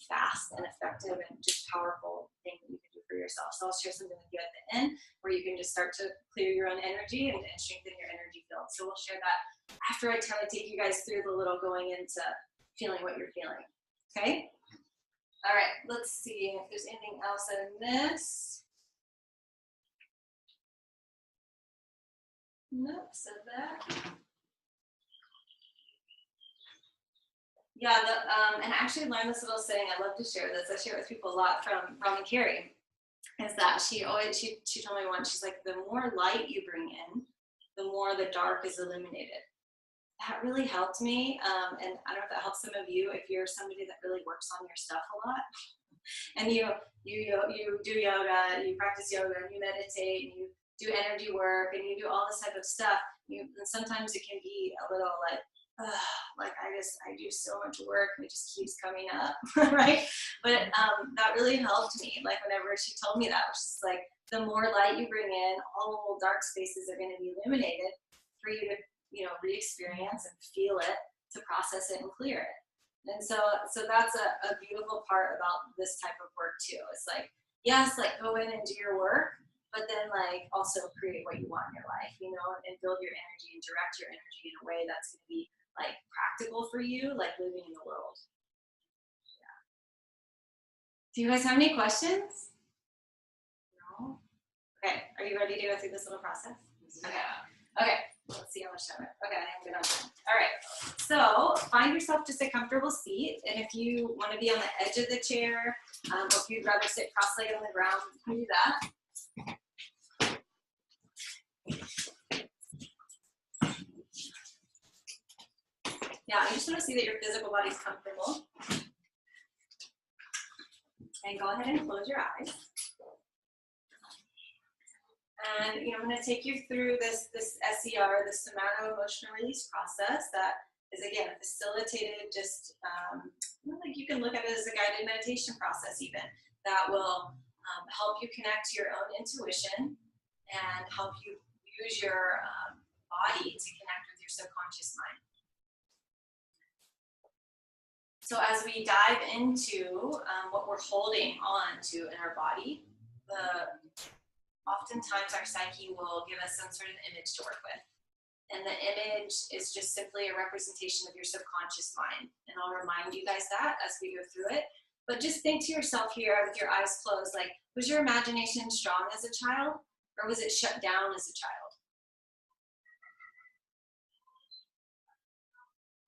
Speaker 2: fast and effective and just powerful thing that you can do for yourself. So I'll share something with you at the end where you can just start to clear your own energy and strengthen your energy field. So we'll share that after I kind of take you guys through the little going into feeling what you're feeling. Okay? All right, let's see if there's anything else I missed. Nope, said that. Yeah, and I actually learned this little saying. I love to share this. I share it with people a lot from Robin Carey. Is that she told me once, she's like, the more light you bring in, the more the dark is illuminated. That really helped me, and I don't know if that helps some of you if you're somebody that really works on your stuff a lot, and you do yoga, you practice yoga, and you meditate, and you do energy work, and you do all this type of stuff. And sometimes it can be a little like, I do so much work and it just keeps coming up, right? But that really helped me. Like whenever she told me that, it was just like, the more light you bring in, all the little dark spaces are going to be illuminated for you to, re-experience and feel it, to process it and clear it. And so that's a beautiful part about this type of work too. It's like, yes, like go in and do your work, but then like also create what you want in your life, and build your energy and direct your energy in a way that's going to be like practical for you, like living in the world. Yeah. Do you guys have any questions? No? Okay, are you ready to go through this little process? Okay, let's see how much time. Okay, I'm good on time. All right, so find yourself just a comfortable seat, and if you want to be on the edge of the chair, or if you'd rather sit cross-legged on the ground, you can do that. Yeah, I just want to see that your physical body's comfortable. And go ahead and close your eyes. And I'm going to take you through this SER, the somato emotional release process, that is again facilitated. Just like you can look at it as a guided meditation process, even that will help you connect to your own intuition and help you use your body to connect with your subconscious mind. So as we dive into what we're holding on to in our body, oftentimes our psyche will give us some sort of image to work with. And the image is just simply a representation of your subconscious mind. And I'll remind you guys that as we go through it. But just think to yourself here with your eyes closed, like, was your imagination strong as a child, or was it shut down as a child?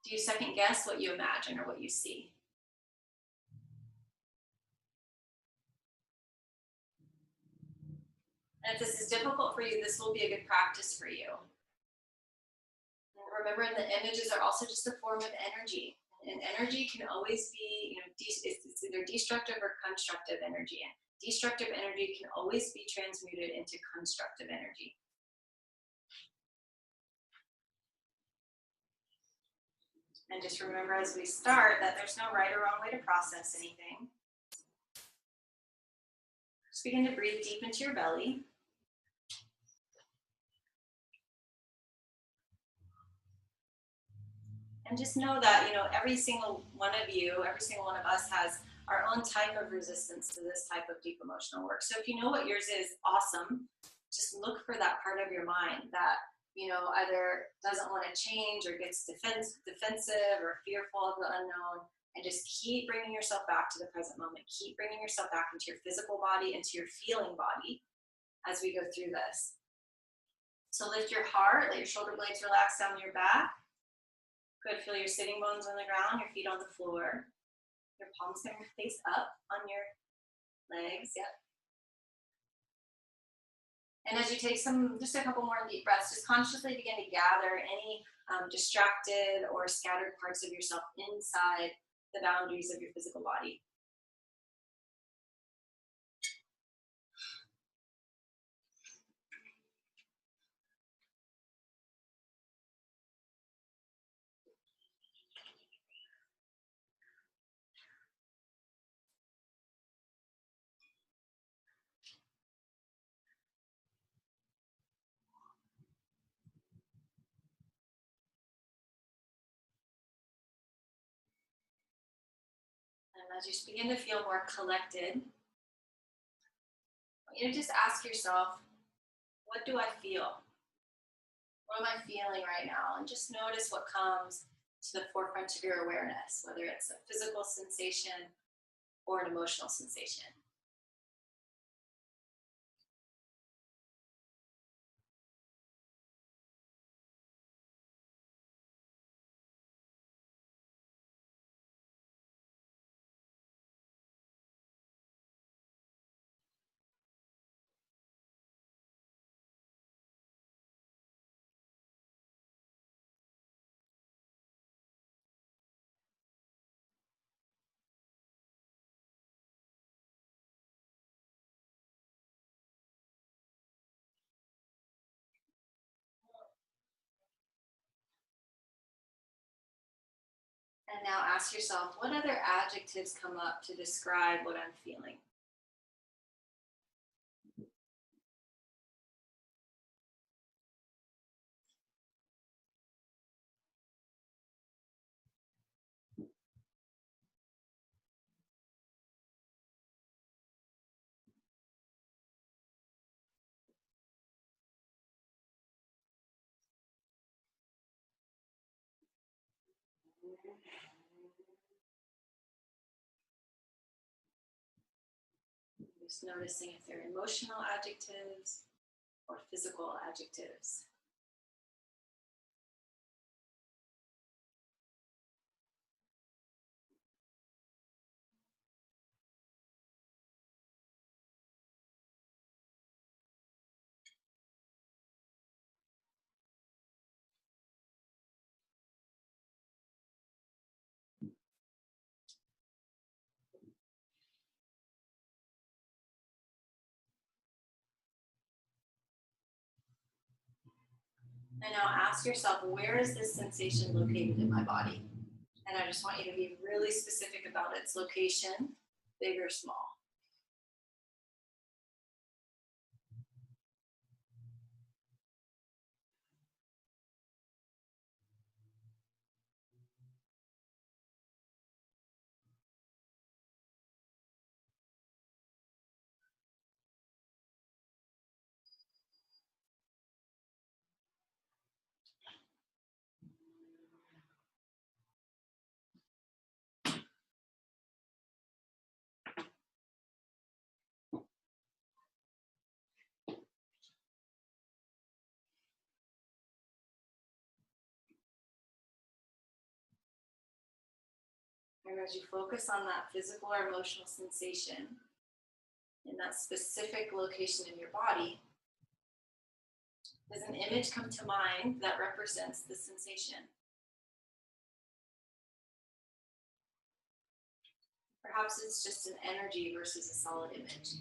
Speaker 2: Do you second guess what you imagine or what you see? And if this is difficult for you, this will be a good practice for you. And remember, the images are also just a form of energy. And energy can always be, it's either destructive or constructive energy. And destructive energy can always be transmuted into constructive energy. And just remember as we start that there's no right or wrong way to process anything. Just begin to breathe deep into your belly. And just know that, every single one of you, every single one of us has our own type of resistance to this type of deep emotional work. So if you know what yours is, awesome. Just look for that part of your mind that, either doesn't want to change or gets defensive or fearful of the unknown. And just keep bringing yourself back to the present moment. Keep bringing yourself back into your physical body, into your feeling body as we go through this. So lift your heart, let your shoulder blades relax down your back. Good, feel your sitting bones on the ground, your feet on the floor. Your palms can face up on your legs, yep. And as you take just a couple more deep breaths, just consciously begin to gather any distracted or scattered parts of yourself inside the boundaries of your physical body. And as you begin to feel more collected, I want you to just ask yourself, what do I feel? What am I feeling right now? And just notice what comes to the forefront of your awareness, whether it's a physical sensation or an emotional sensation. And now ask yourself, what other adjectives come up to describe what I'm feeling? Just noticing if they're emotional adjectives or physical adjectives. And now ask yourself, where is this sensation located in my body? And I just want you to be really specific about its location, big or small. And as you focus on that physical or emotional sensation in that specific location in your body, does an image come to mind that represents the sensation? Perhaps it's just an energy versus a solid image.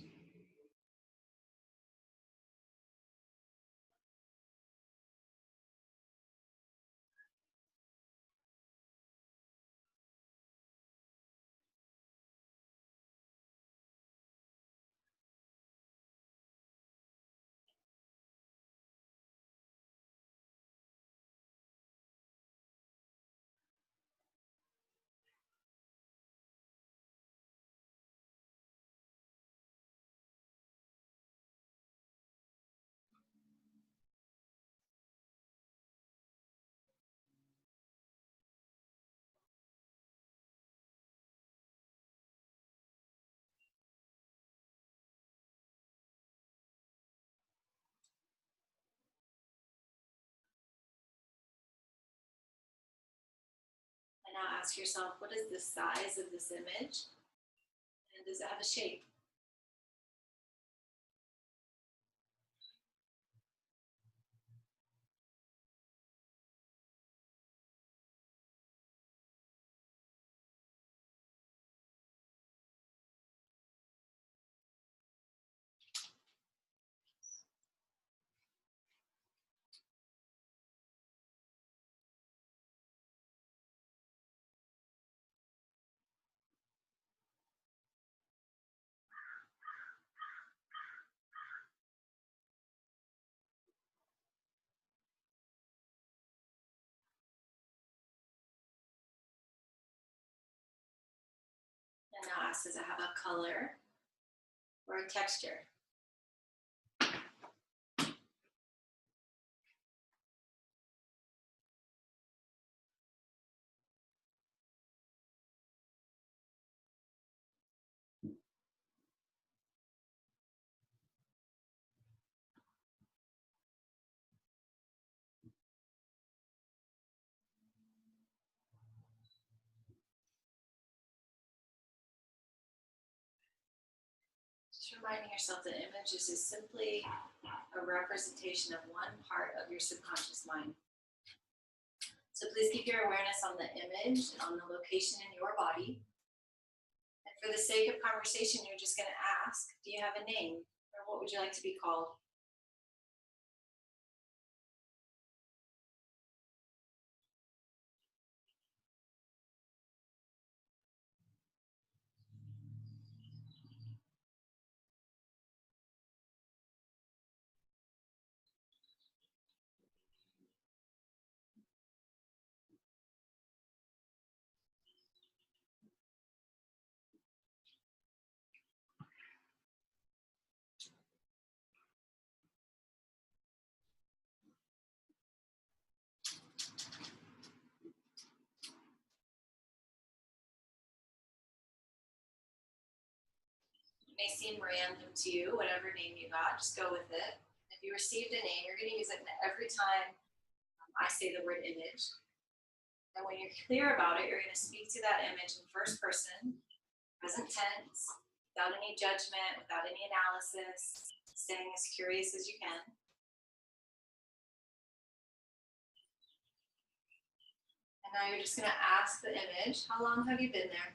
Speaker 2: And now ask yourself, what is the size of this image? And does it have a shape? And now ask, does it have a color or a texture? Just reminding yourself that images is simply a representation of one part of your subconscious mind. So please keep your awareness on the image and on the location in your body. And for the sake of conversation, you're just going to ask, do you have a name? Or what would you like to be called? It may seem random to you, whatever name you got, just go with it. If you received a name, you're going to use it every time I say the word image. And when you're clear about it, you're going to speak to that image in first person, present tense, without any judgment, without any analysis, staying as curious as you can. And now you're just going to ask the image, how long have you been there?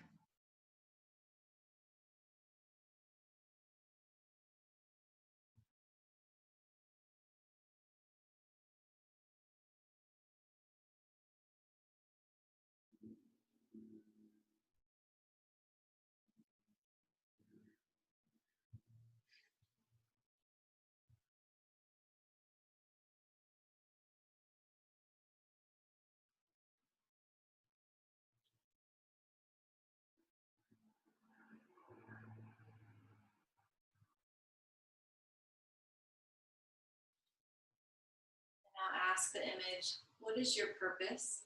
Speaker 2: And now ask the image, what is your purpose?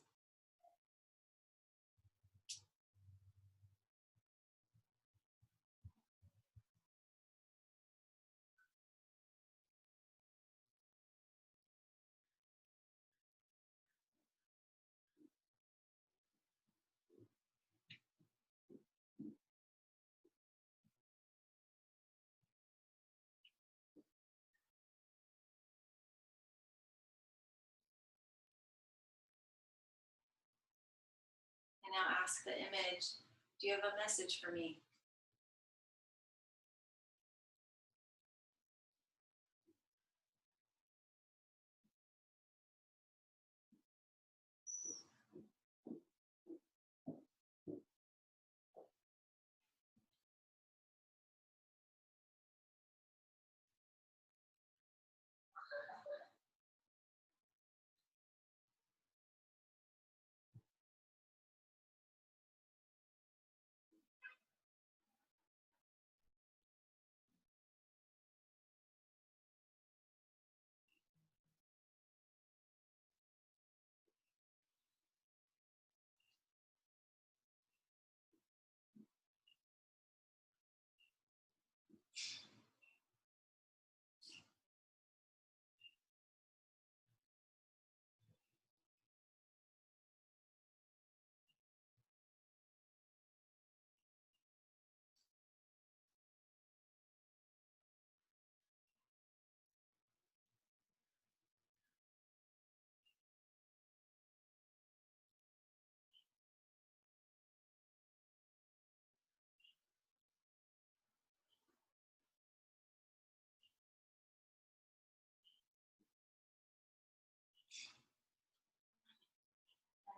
Speaker 2: now ask the image, do you have a message for me?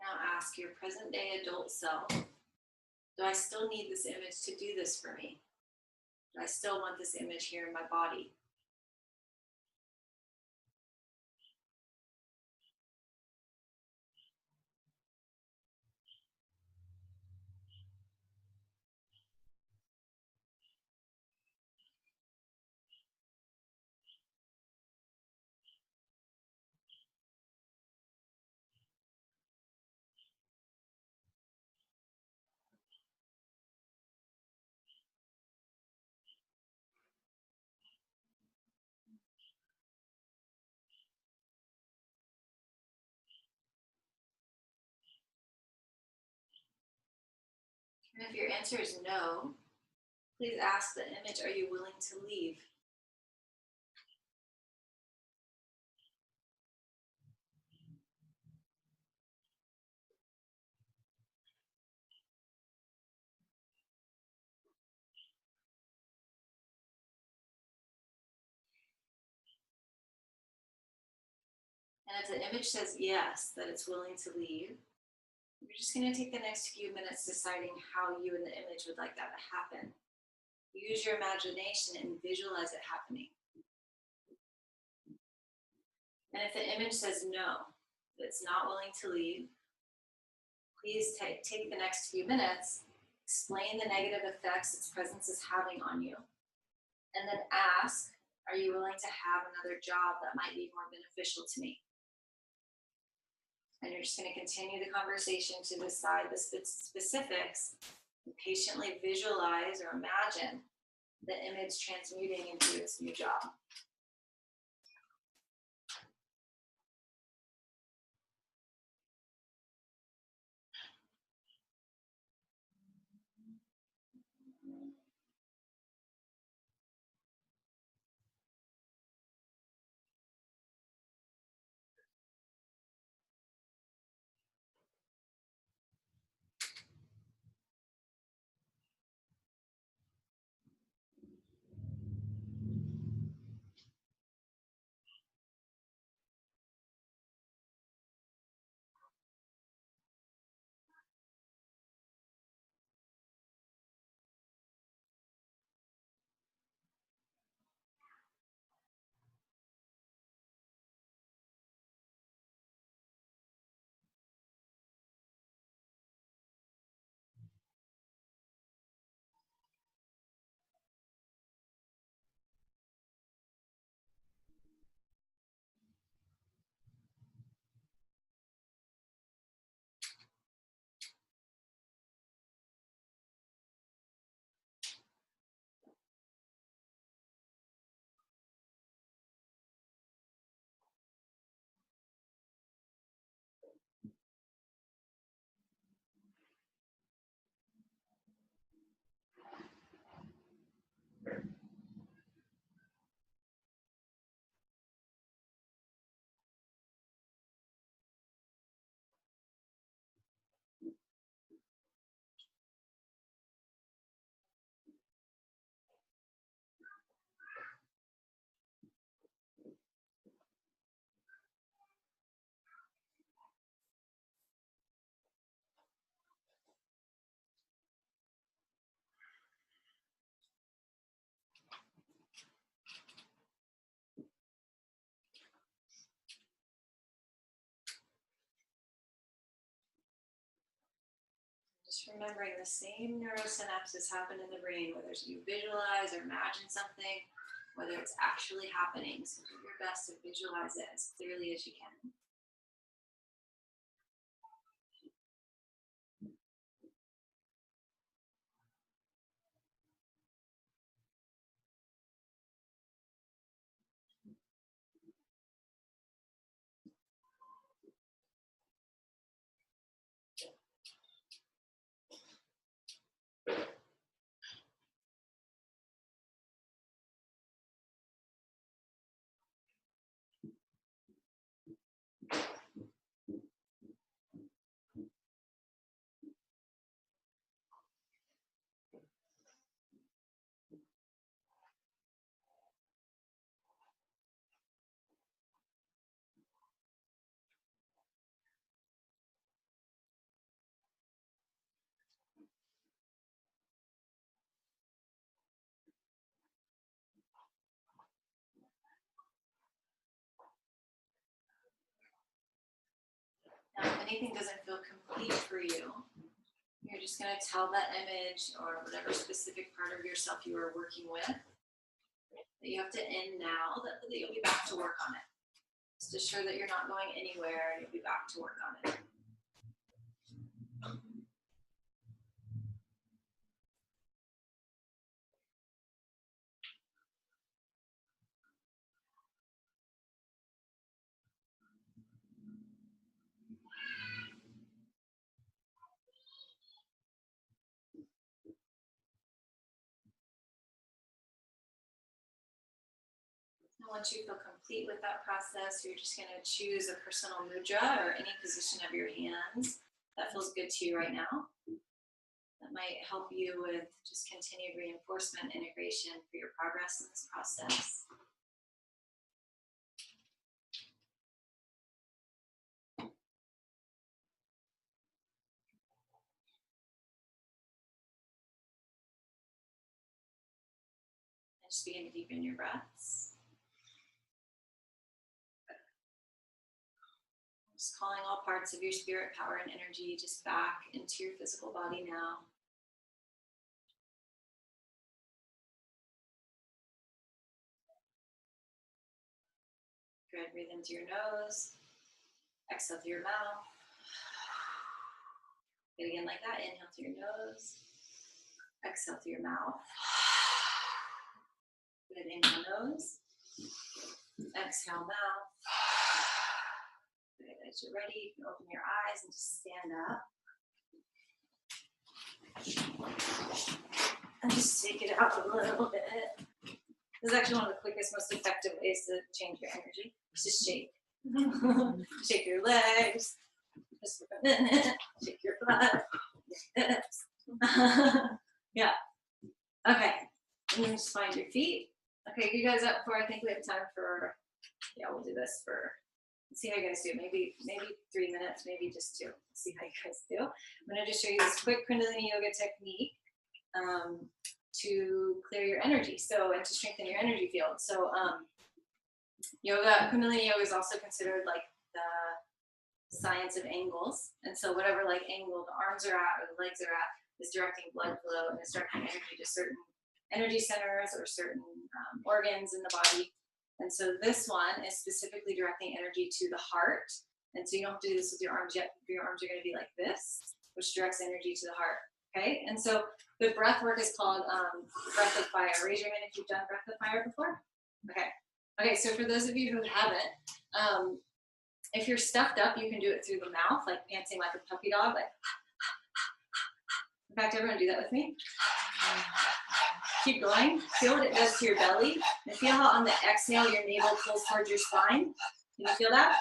Speaker 2: Now ask your present day adult self, do I still need this image to do this for me? Do I still want this image here in my body? And if your answer is no, please ask the image, are you willing to leave? And if the image says yes, that it's willing to leave, you're just going to take the next few minutes deciding how you and the image would like that to happen. Use your imagination and visualize it happening. And if the image says no, that it's not willing to leave, please take the next few minutes, explain the negative effects its presence is having on you, and then ask, are you willing to have another job that might be more beneficial to me? And you're just going to continue the conversation to decide the specifics and patiently visualize or imagine the image transmuting into its new job. Just remembering the same neurosynapses happen in the brain, whether you visualize or imagine something, whether it's actually happening. So do your best to visualize it as clearly as you can. Now, if anything doesn't feel complete for you, you're just going to tell that image or whatever specific part of yourself you are working with that you have to end now, that you'll be back to work on it. Just assure that you're not going anywhere and you'll be back to work on it. Once you feel complete with that process, you're just going to choose a personal mudra or any position of your hands that feels good to you right now. That might help you with just continued reinforcement, integration for your progress in this process. And just begin to deepen your breaths. Just calling all parts of your spirit, power, and energy just back into your physical body now. Good, breathe into your nose. Exhale through your mouth. Good, again like that. Inhale through your nose. Exhale through your mouth. Good, inhale nose. Exhale mouth. Good, as you're ready, you can open your eyes and just stand up. And just take it out a little bit. This is actually one of the quickest, most effective ways to change your energy. Just shake. Shake your legs. Just for a minute. Shake your butt. Yeah. Okay. And then just find your feet. Okay, you guys up for, I think we have time for, yeah, we'll do this for, let's see how you guys do. Maybe 3 minutes, maybe just 2. Let's see how you guys do. I'm going to just show you this quick Kundalini yoga technique to clear your energy, and to strengthen your energy field. So Kundalini yoga is also considered like the science of angles. And so whatever like angle the arms are at or the legs are at is directing blood flow and is directing energy to certain energy centers or certain organs in the body. And so this one is specifically directing energy to the heart. And so you don't have to do this with your arms yet. Your arms are going to be like this, which directs energy to the heart. Okay, and so the breath work is called breath of fire. Raise your hand if you've done breath of fire before. Okay, so for those of you who haven't, if you're stuffed up, you can do it through the mouth, like panting like a puppy dog, like. In fact, everyone do that with me. Keep going. Feel what it does to your belly. And feel how on the exhale, your navel pulls towards your spine. Can you feel that?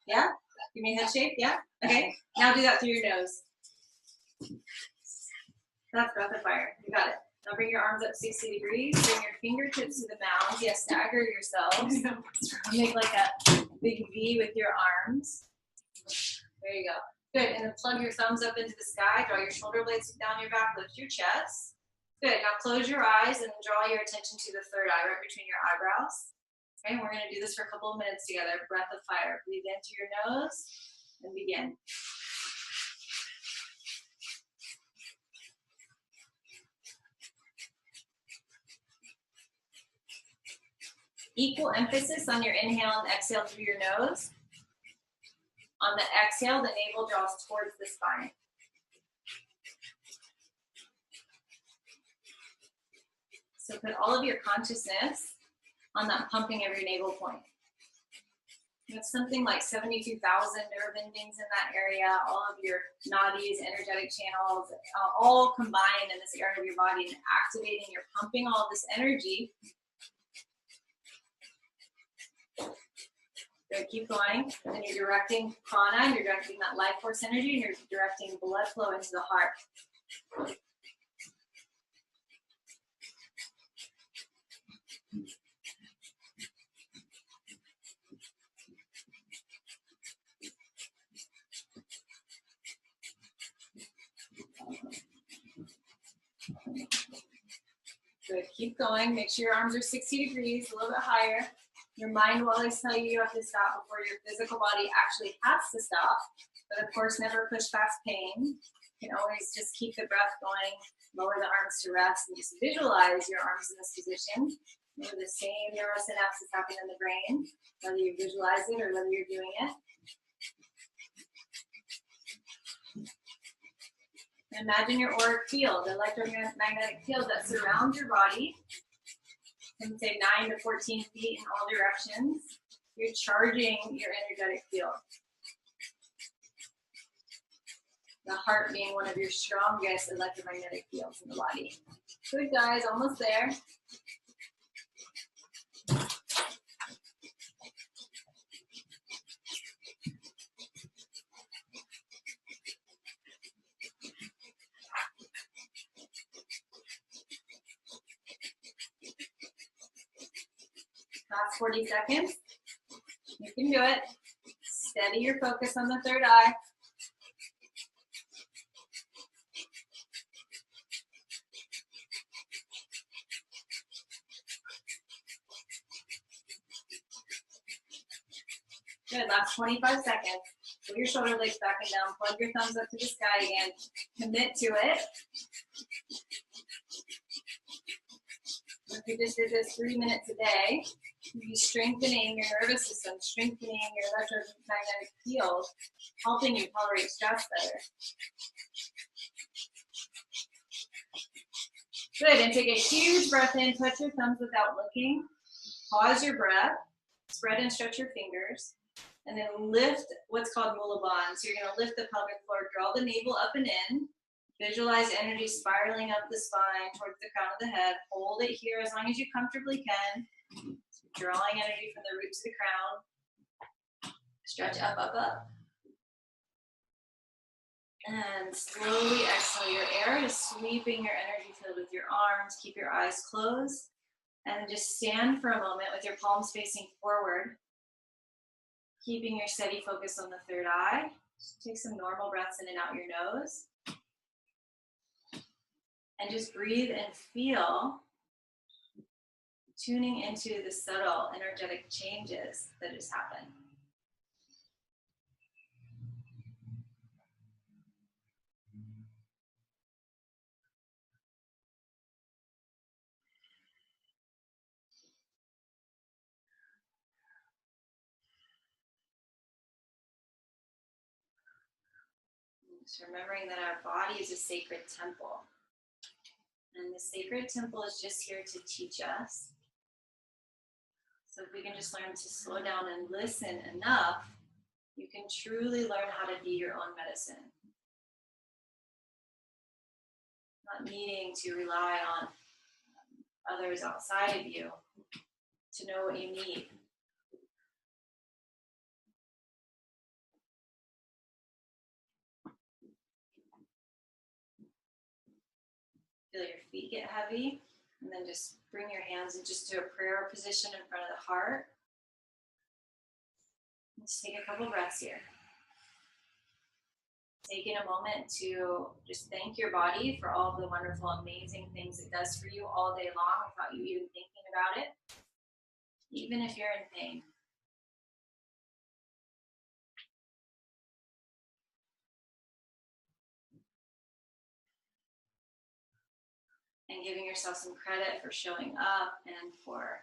Speaker 2: Yeah? Give me a head shake. Yeah? Okay. Now do that through your nose. That's breath of fire. You got it. Now bring your arms up 60 degrees. Bring your fingertips to the mound. Yeah, stagger yourselves. Make like a big V with your arms. There you go. Good. And then plug your thumbs up into the sky. Draw your shoulder blades down your back. Lift your chest. Good. Now close your eyes and draw your attention to the third eye right between your eyebrows. Okay, and we're going to do this for a couple of minutes together. Breath of fire. Breathe into your nose and begin. Equal emphasis on your inhale and exhale through your nose. On the exhale, the navel draws towards the spine. So put all of your consciousness on that pumping of your navel point. It's something like 72,000 nerve endings in that area, all of your nadis, energetic channels, all combined in this area of your body and activating, you're pumping all this energy. Good, keep going. And then you're directing prana, and you're directing that life force energy, and you're directing blood flow into the heart. Good, keep going. Make sure your arms are 60 degrees, a little bit higher. Your mind will always tell you have to stop before your physical body actually has to stop. But of course, never push past pain. You can always just keep the breath going, lower the arms to rest, and just visualize your arms in this position. Maybe the same neurosynapses happen in the brain, whether you visualize it or whether you're doing it. Imagine your auric field, the electromagnetic field that surrounds your body. And say 9 to 14 feet in all directions. You're charging your energetic field. The heart being one of your strongest electromagnetic fields in the body. Good, guys, almost there. Last 40 seconds. You can do it. Steady your focus on the third eye. Good, last 25 seconds. Put your shoulder blades back and down. Plug your thumbs up to the sky again. Commit to it. If you just did this 3 minutes a day, you'll be strengthening your nervous system, strengthening your electromagnetic field, helping you tolerate stress better. Good, and take a huge breath in, touch your thumbs without looking. Pause your breath, spread and stretch your fingers, and then lift what's called Mula Bandha. So you're gonna lift the pelvic floor, draw the navel up and in, visualize energy spiraling up the spine towards the crown of the head. Hold it here as long as you comfortably can. So drawing energy from the root to the crown. Stretch up, up, up. And slowly exhale your air, just sweeping your energy field with your arms. Keep your eyes closed. And just stand for a moment with your palms facing forward. Keeping your steady focus on the third eye. Just take some normal breaths in and out your nose. And just breathe and feel, tuning into the subtle energetic changes that just happen. Just remembering that our body is a sacred temple. And the sacred temple is just here to teach us. So if we can just learn to slow down and listen enough, you can truly learn how to be your own medicine. Not needing to rely on others outside of you to know what you need. Feel your feet get heavy, and then just bring your hands and just do a prayer position in front of the heart. Just take a couple breaths here. Taking a moment to just thank your body for all of the wonderful, amazing things it does for you all day long without you even thinking about it, even if you're in pain. And giving yourself some credit for showing up and for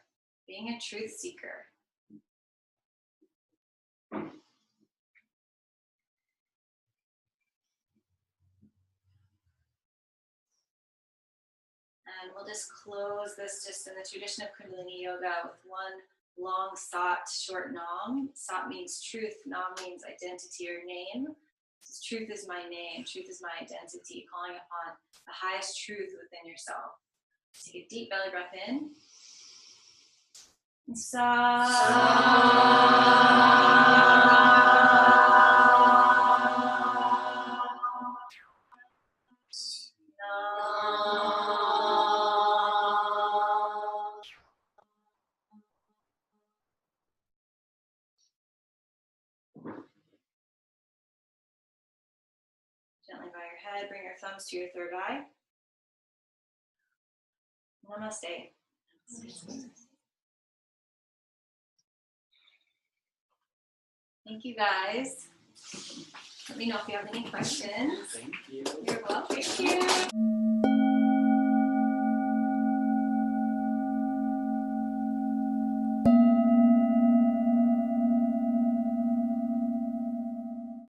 Speaker 2: being a truth seeker. And we'll just close this just in the tradition of Kundalini Yoga with one long Sat, short Nam. Sat means truth, Nam means identity or name. This truth is my name, truth is my identity, calling upon the highest truth within yourself. Take a deep belly breath in. Gently bow your head, bring your thumbs to your third eye. Namaste. Thank you guys. Let me know if you have any questions.
Speaker 3: Thank you.
Speaker 2: You're welcome. Thank you.